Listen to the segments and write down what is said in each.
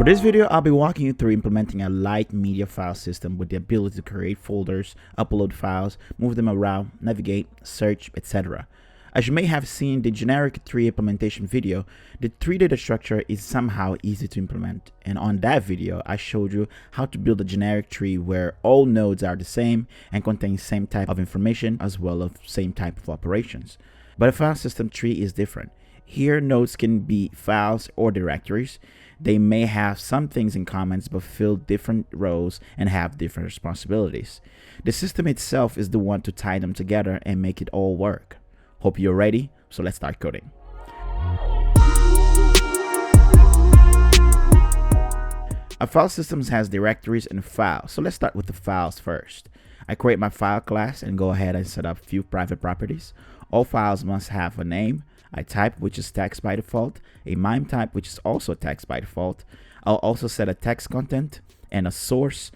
For this video, I'll be walking you through implementing a lite media file system with the ability to create folders, upload files, move them around, navigate, search, etc. As you may have seen the generic tree implementation video, the tree data structure is somehow easy to implement. And on that video, I showed you how to build a generic tree where all nodes are the same and contain same type of information as well as same type of operations. But a file system tree is different. Here, nodes can be files or directories. They may have some things in common but fill different roles and have different responsibilities. The system itself is the one to tie them together and make it all work. Hope you're ready, so let's start coding. A file system has directories and files, so let's start with the files first. I create my file class and go ahead and set up a few private properties. All files must have a name, a type which is text by default, a MIME type which is also text by default. I'll also set a text content and a source.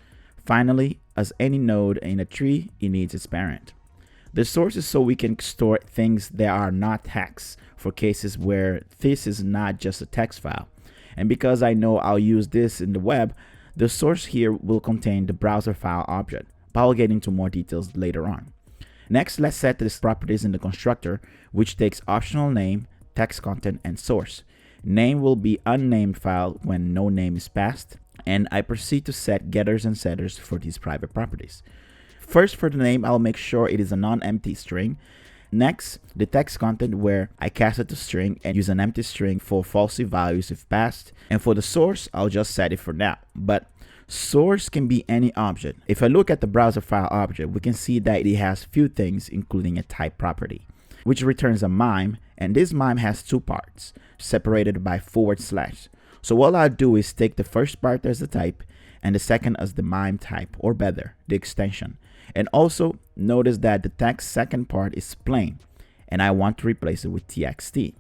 Finally, as any node in a tree, it needs its parent. The source is so we can store things that are not text for cases where this is not just a text file. And because I know I'll use this in the web, the source here will contain the browser file object, but I'll get into more details later on. Next, let's set these properties in the constructor, which takes optional name, text content, and source. Name will be unnamed file when no name is passed, and I proceed to set getters and setters for these private properties. First, for the name, I'll make sure it is a non-empty string. Next, the text content, where I cast it to string and use an empty string for falsy values if passed. And for the source, I'll just set it for now. But source can be any object. If I look at the browser file object, we can see that it has few things, including a type property, which returns a MIME, and this MIME has two parts, separated by /. So what I'll do is take the first part as the type, and the second as the MIME type, or better, the extension. And also notice that the text second part is plain, and I want to replace it with txt.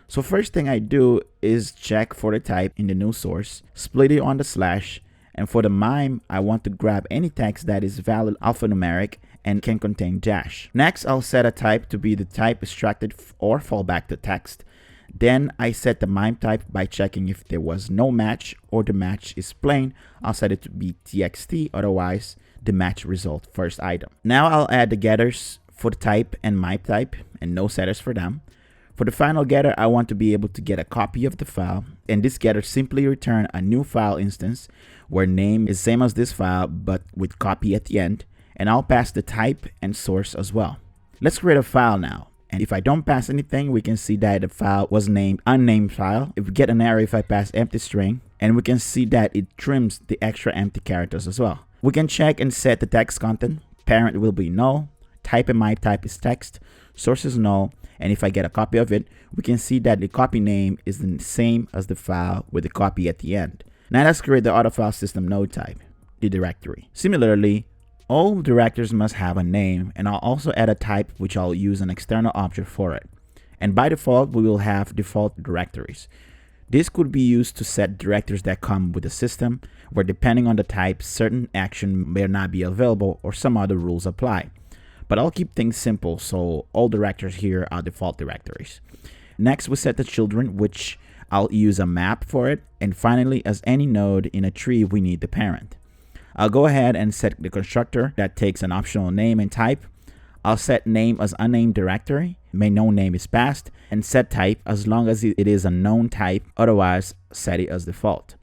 So first thing I do is check for the type in the new source, split it on the /, and for the MIME, I want to grab any text that is valid alphanumeric and can contain dash. Next, I'll set a type to be the type extracted or fallback to text. Then I set the MIME type by checking if there was no match or the match is plain. I'll set it to be txt, otherwise the match result first item. Now I'll add the getters for the type and MIME type and no setters for them. For the final getter, I want to be able to get a copy of the file, and this getter simply return a new file instance where name is same as this file but with copy at the end, and I'll pass the type and source as well. Let's create a file now. And if I don't pass anything, we can see that the file was named unnamed file. If we get an error if I pass empty string, and we can see that it trims the extra empty characters as well. We can check and set the text content. Parent will be null, type and MIME type is text, source is null, and if I get a copy of it, we can see that the copy name is the same as the file with the copy at the end. Now let's create the other file system node type, the directory. Similarly, all directories must have a name, and I'll also add a type which I'll use an external object for it. And by default, we will have default directories. This could be used to set directories that come with the system, where depending on the type, certain action may not be available or some other rules apply. But I'll keep things simple, so all directories here are default directories. Next, we set the children, which I'll use a map for it. And finally, as any node in a tree, we need the parent. I'll go ahead and set the constructor that takes an optional name and type. I'll set name as unnamed directory, may no name is passed, and set type as long as it is a known type, otherwise set it as default.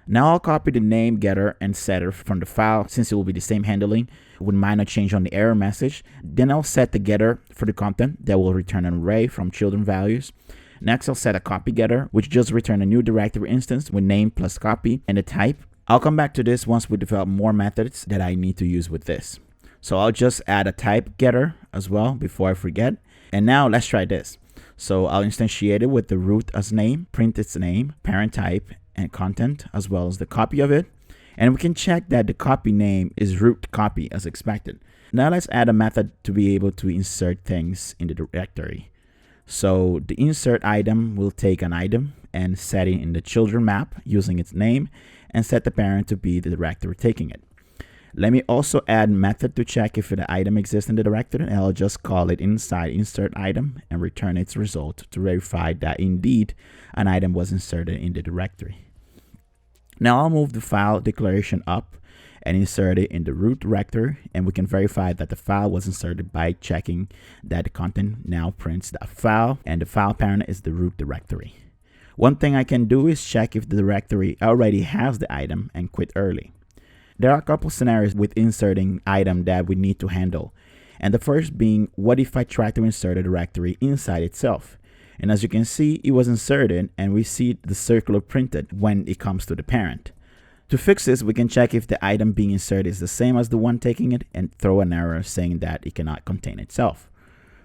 Now I'll copy the name getter and setter from the file since it will be the same handling with minor change on the error message. Then I'll set the getter for the content that will return an array from children values. Next, I'll set a copy getter, which just return a new directory instance with name plus copy and the type. I'll come back to this once we develop more methods that I need to use with this. So I'll just add a type getter as well before I forget. And now let's try this. So I'll instantiate it with the root as name, print its name, parent type, and content, as well as the copy of it. And we can check that the copy name is root copy as expected. Now let's add a method to be able to insert things in the directory. So the insert item will take an item and set it in the children map using its name and set the parent to be the directory taking it. Let me also add method to check if the item exists in the directory, and I'll just call it inside insert item and return its result to verify that indeed an item was inserted in the directory. Now I'll move the file declaration up and insert it in the root directory, and we can verify that the file was inserted by checking that the content now prints the file and the file parent is the root directory. One thing I can do is check if the directory already has the item and quit early. There are a couple scenarios with inserting item that we need to handle, and the first being, what if I try to insert a directory inside itself? And as you can see, it was inserted and we see the circular printed when it comes to the parent. To fix this, we can check if the item being inserted is the same as the one taking it and throw an error saying that it cannot contain itself.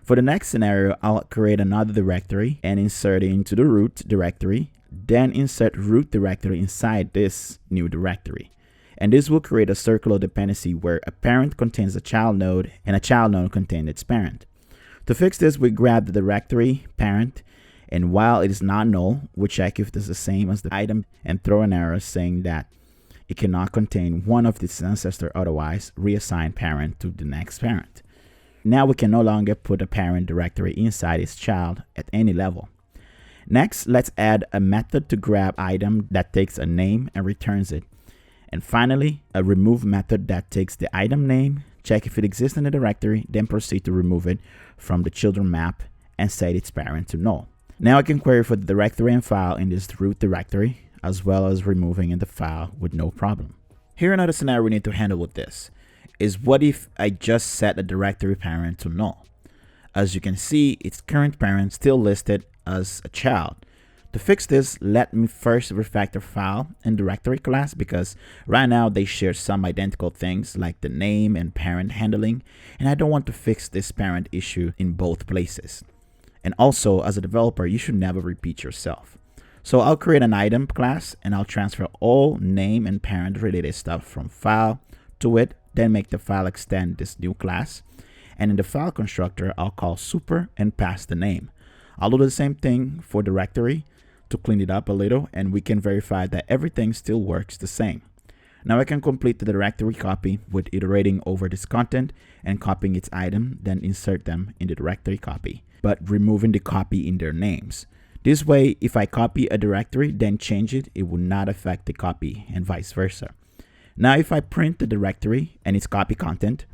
For the next scenario, I'll create another directory and insert it into the root directory, then insert root directory inside this new directory. And this will create a circular dependency where a parent contains a child node and a child node contains its parent. To fix this, we grab the directory parent, and while it is not null, we check if it is the same as the item and throw an error saying that it cannot contain one of its ancestors, otherwise reassign parent to the next parent. Now we can no longer put a parent directory inside its child at any level. Next, let's add a method to grab item that takes a name and returns it. And finally, a remove method that takes the item name, check if it exists in the directory, then proceed to remove it from the children map and set its parent to null. Now I can query for the directory and file in this root directory, as well as removing in the file with no problem. Here another scenario we need to handle with this is, what if I just set a directory parent to null? As you can see, its current parent still listed as a child. To fix this, let me first refactor file and directory class, because right now they share some identical things like the name and parent handling, and I don't want to fix this parent issue in both places. And also, as a developer, you should never repeat yourself. So I'll create an item class and I'll transfer all name and parent related stuff from file to it, then make the file extend this new class. And in the file constructor, I'll call super and pass the name. I'll do the same thing for directory to clean it up a little, and we can verify that everything still works the same. Now I can complete the directory copy with iterating over this content and copying its item, then insert them in the directory copy, but removing the copy in their names. This way, if I copy a directory, then change it, it will not affect the copy and vice versa. Now, if I print the directory and its copy content,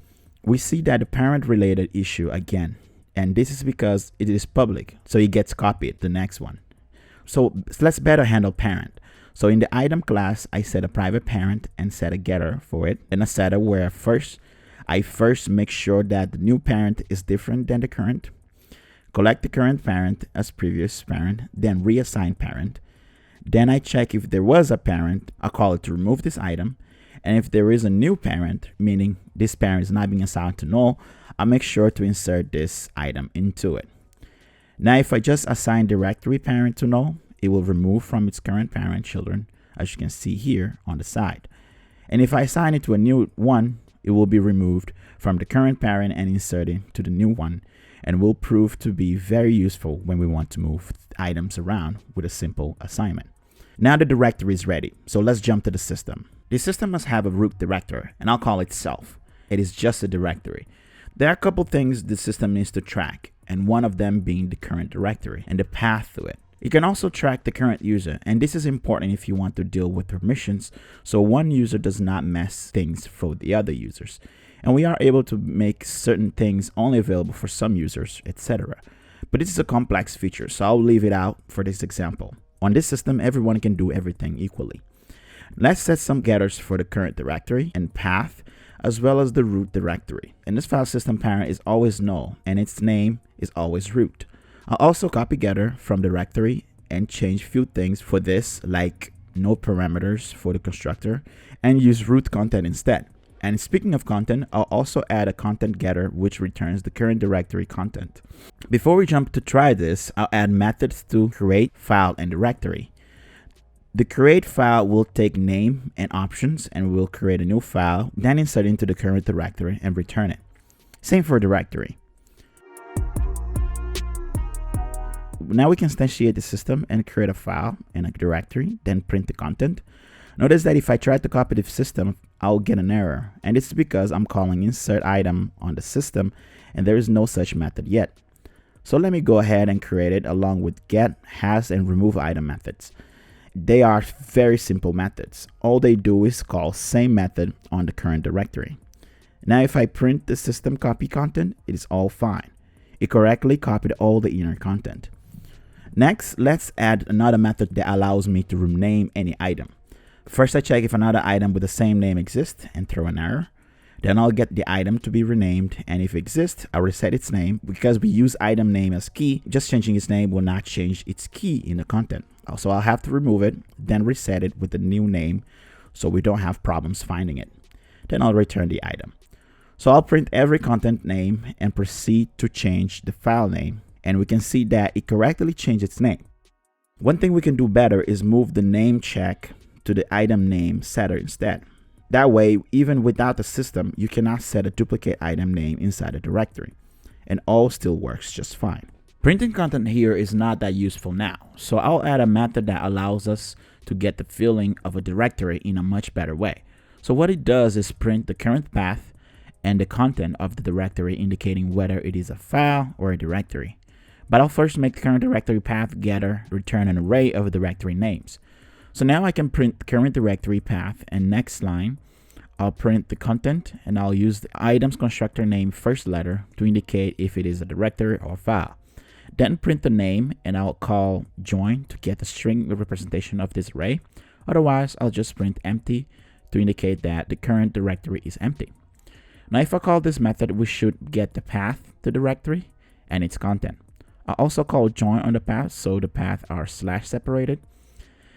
we see that the parent related issue again. And this is because it is public, so it gets copied, the next one. So let's better handle parent. So in the item class, I set a private parent and set a getter for it, and a setter where I first make sure that the new parent is different than the current, collect the current parent as previous parent, then reassign parent. Then I check if there was a parent, I call it to remove this item. And if there is a new parent, meaning this parent is not being assigned to null, I'll make sure to insert this item into it. Now, if I just assign directory parent to null, it will remove from its current parent children, as you can see here on the side. And if I assign it to a new one, it will be removed from the current parent and inserted to the new one, and will prove to be very useful when we want to move items around with a simple assignment. Now the directory is ready, so let's jump to the system. The system must have a root directory, and I'll call it self. It is just a directory. There are a couple things the system needs to track, and one of them being the current directory and the path to it. You can also track the current user, and this is important if you want to deal with permissions, so one user does not mess things for the other users. And we are able to make certain things only available for some users, etc. But this is a complex feature, so I'll leave it out for this example. On this system, everyone can do everything equally. Let's set some getters for the current directory and path, as well as the root directory. And this file system parent is always null, and its name is always root. I'll also copy getter from directory and change few things for this, like no parameters for the constructor, and use root content instead. And speaking of content, I'll also add a content getter which returns the current directory content. Before we jump to try this, I'll add methods to create file and directory. The create file will take name and options, and we'll create a new file, then insert into the current directory and return it. Same for directory. Now we can instantiate the system and create a file and a directory, then print the content. Notice that if I try to copy the system, I'll get an error, and it's because I'm calling insert item on the system and there is no such method yet. So let me go ahead and create it along with get, has, and remove item methods. They are very simple methods. All they do is call same method on the current directory. Now if I print the system copy content, it is all fine. It correctly copied all the inner content. Next, let's add another method that allows me to rename any item. First, I check if another item with the same name exists and throw an error. Then I'll get the item to be renamed, and if it exists, I'll reset its name. Because we use item name as key, just changing its name will not change its key in the content. Also, I'll have to remove it, then reset it with the new name so we don't have problems finding it. Then I'll return the item. So I'll print every content name and proceed to change the file name, and we can see that it correctly changed its name. One thing we can do better is move the name check to the item name setter instead. That way, even without the system, you cannot set a duplicate item name inside a directory, and all still works just fine. Printing content here is not that useful now, so I'll add a method that allows us to get the feeling of a directory in a much better way. So what it does is print the current path and the content of the directory, indicating whether it is a file or a directory. But I'll first make the current directory path getter return an array of directory names. So now I can print the current directory path, and next line, I'll print the content, and I'll use the items constructor name first letter to indicate if it is a directory or file. Then print the name, and I'll call join to get the string representation of this array. Otherwise, I'll just print empty to indicate that the current directory is empty. Now if I call this method, we should get the path to the directory and its content. I'll also call join on the path, so the paths are slash separated.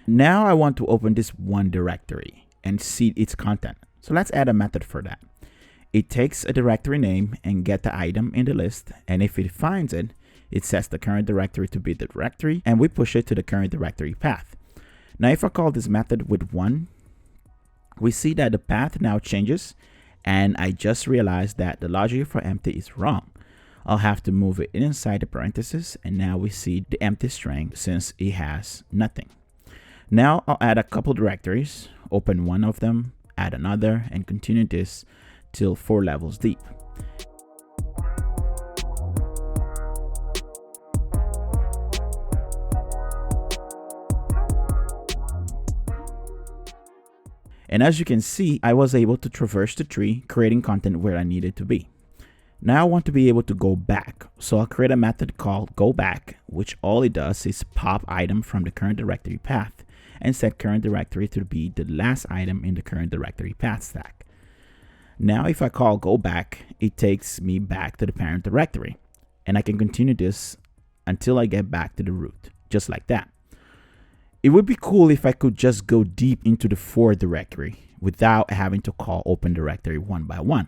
Now I want to open this one directory and see its content. So let's add a method for that. It takes a directory name and get the item in the list, and if it finds it, it sets the current directory to be the directory, and we push it to the current directory path. Now if I call this method with 1, we see that the path now changes, and I just realized that the logic for empty is wrong. I'll have to move it inside the parentheses, and now we see the empty string since it has nothing. Now I'll add a couple directories, open one of them, add another, and continue this till 4 levels deep. And as you can see, I was able to traverse the tree, creating content where I needed to be. Now I want to be able to go back, so I'll create a method called goBack, which all it does is pop item from the current directory path and set current directory to be the last item in the current directory path stack. Now if I call goBack, it takes me back to the parent directory, and I can continue this until I get back to the root, just like that. It would be cool if I could just go deep into the for directory without having to call open directory one by one.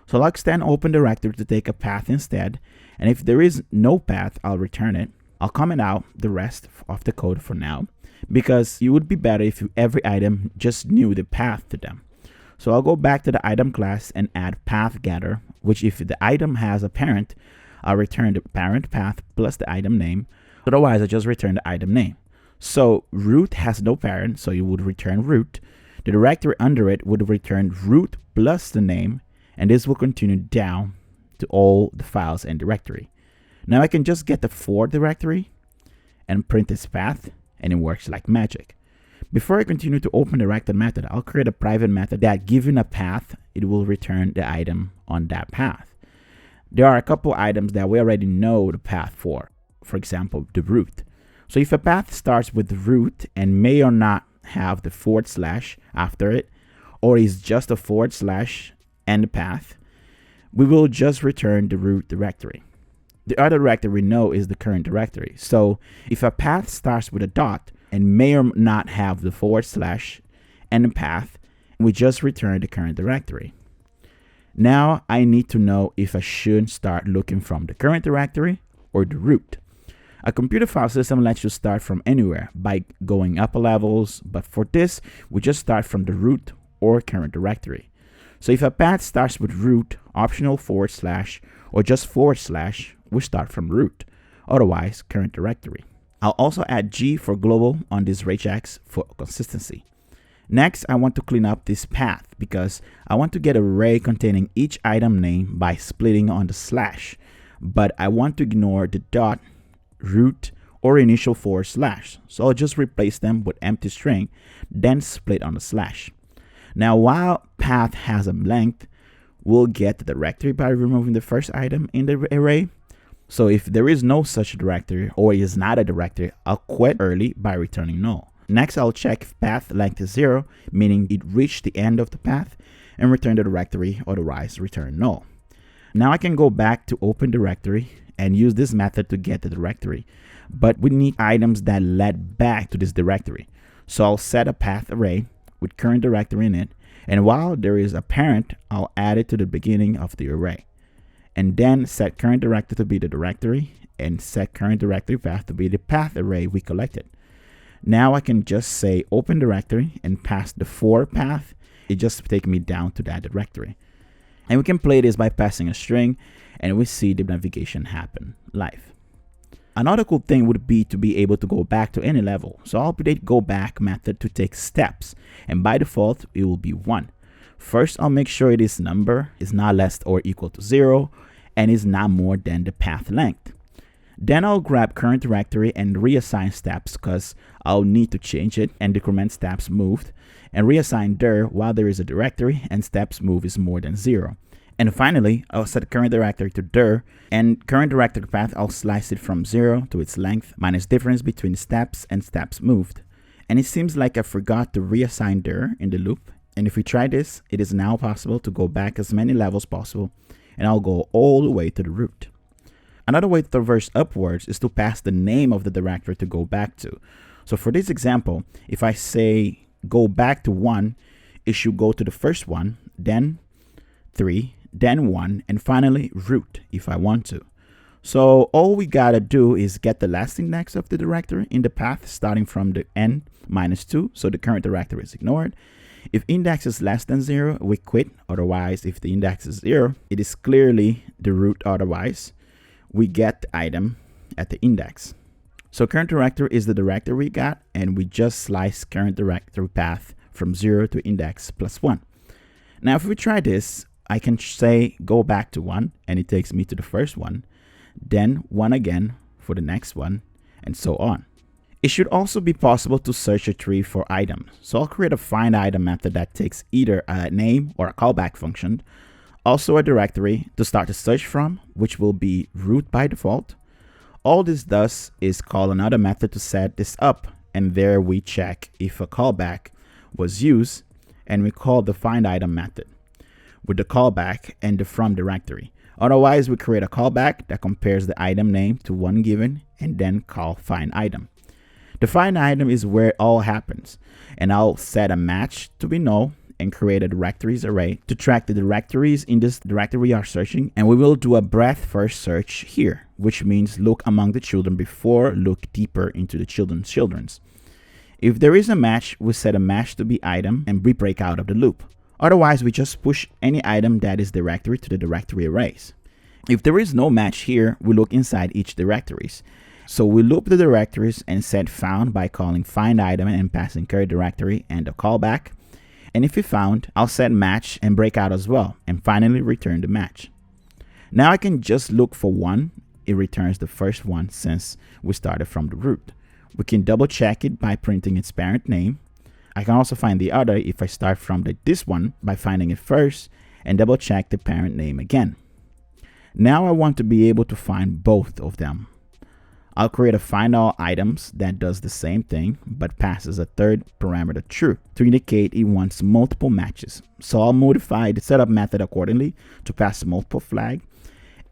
So I'll extend open directory to take a path instead, and if there is no path, I'll return it. I'll comment out the rest of the code for now, because it would be better if every item just knew the path to them. So I'll go back to the item class and add path getter, which if the item has a parent, I'll return the parent path plus the item name. Otherwise, I just return the item name. So root has no parent, so you would return root. The directory under it would return root plus the name, and this will continue down to all the files and directory. Now I can just get the for directory and print its path, and it works like magic. Before I continue to open the directed method, I'll create a private method that, given a path, it will return the item on that path. There are a couple items that we already know the path for example, the root. So if a path starts with the root and may or not have the / after it, or is just a / and the path, we will just return the root directory. The other directory we know is the current directory. So if a path starts with a dot and may or not have the / and the path, we just return the current directory. Now I need to know if I should start looking from the current directory or the root. A computer file system lets you start from anywhere by going up levels, but for this, we just start from the root or current directory. So if a path starts with root, optional / or just / we start from root, otherwise current directory. I'll also add G for global on this regex for consistency. Next, I want to clean up this path because I want to get an array containing each item name by splitting on the /, but I want to ignore the dot, root, or initial // so I'll just replace them with empty string, then split on the slash. Now while path has a length, we'll get the directory by removing the first item in the array. So if there is no such directory or is not a directory, I'll quit early by returning null. Next, I'll check if path length is 0, meaning it reached the end of the path, and return the directory, otherwise return null. Now I can go back to open directory and use this method to get the directory, but we need items that led back to this directory. So I'll set a path array with current directory in it, and while there is a parent, I'll add it to the beginning of the array, and then set current directory to be the directory and set current directory path to be the path array we collected. Now I can just say open directory and pass the for path. It just takes me down to that directory. And we can play this by passing a string, and we see the navigation happen live. Another cool thing would be to be able to go back to any level. So I'll update go back method to take steps, and by default it will be 1. First, I'll make sure this number is not less or equal to 0 and is not more than the path length. Then I'll grab current directory and reassign steps, because I'll need to change it and decrement steps moved, and reassign dir while there is a directory and steps move is more than 0. And finally, I'll set current directory to dir, and current directory path, I'll slice it from 0 to its length minus difference between steps and steps moved. And it seems like I forgot to reassign dir in the loop, and if we try this, it is now possible to go back as many levels possible, and I'll go all the way to the root. Another way to traverse upwards is to pass the name of the directory to go back to. So for this example, if I say go back to 1, it should go to the first one, then 3, then 1, and finally root if I want to. So all we gotta do is get the last index of the directory in the path starting from the n minus 2, so the current directory is ignored. If index is less than 0, we quit. Otherwise, if the index is 0, it is clearly the root. Otherwise, we get the item at the index. So current directory is the directory we got, and we just slice current directory path from 0 to index plus 1. Now if we try this, I can say go back to 1, and it takes me to the first one, then 1 again for the next one, and so on. It should also be possible to search a tree for items. So I'll create a find item method that takes either a name or a callback function, also a directory to start the search from, which will be root by default. All this does is call another method to set this up, and there we check if a callback was used, and we call the find item method with the callback and the from directory. Otherwise, we create a callback that compares the item name to one given and then call find item. The find item is where it all happens, and I'll set a match to be null and create a directories array to track the directories in this directory we are searching, and we will do a breadth first search here, which means look among the children before look deeper into the children's. If there is a match, we set a match to be item and we break out of the loop. Otherwise, we just push any item that is directory to the directory arrays. If there is no match here, we look inside each directories. So we loop the directories and set found by calling find item and passing current directory and a callback. And if we found, I'll set match and break out as well, and finally return the match. Now I can just look for 1. It returns the first one since we started from the root. We can double check it by printing its parent name. I can also find the other if I start from this one by finding it first and double check the parent name again. Now I want to be able to find both of them. I'll create a find all items that does the same thing but passes a third parameter true to indicate it wants multiple matches. So I'll modify the setup method accordingly to pass multiple flag.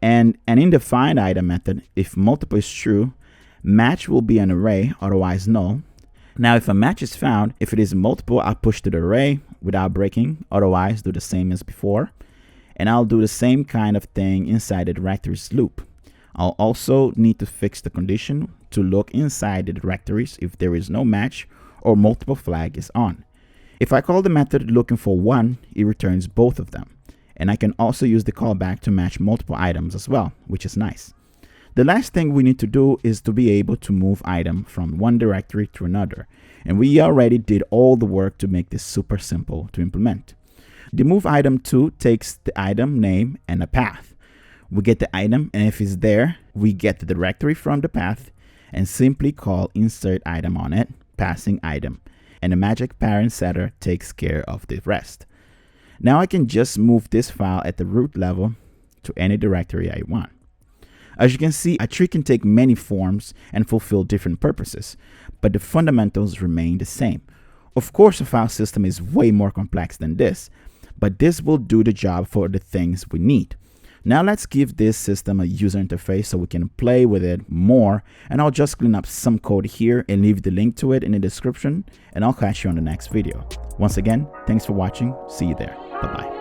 And in the find item method, if multiple is true, match will be an array, otherwise null. Now if a match is found, if it is multiple, I'll push to the array without breaking, otherwise do the same as before. And I'll do the same kind of thing inside the directories loop. I'll also need to fix the condition to look inside the directories if there is no match or multiple flag is on. If I call the method looking for 1, it returns both of them. And I can also use the callback to match multiple items as well, which is nice. The last thing we need to do is to be able to move item from one directory to another. And we already did all the work to make this super simple to implement. The move item to takes the item name and a path. We get the item, and if it's there, we get the directory from the path, and simply call insert item on it, passing item, and the magic parent setter takes care of the rest. Now I can just move this file at the root level to any directory I want. As you can see, a tree can take many forms and fulfill different purposes, but the fundamentals remain the same. Of course, a file system is way more complex than this, but this will do the job for the things we need. Now let's give this system a user interface so we can play with it more, and I'll just clean up some code here and leave the link to it in the description, and I'll catch you on the next video. Once again, thanks for watching. See you there. Bye-bye.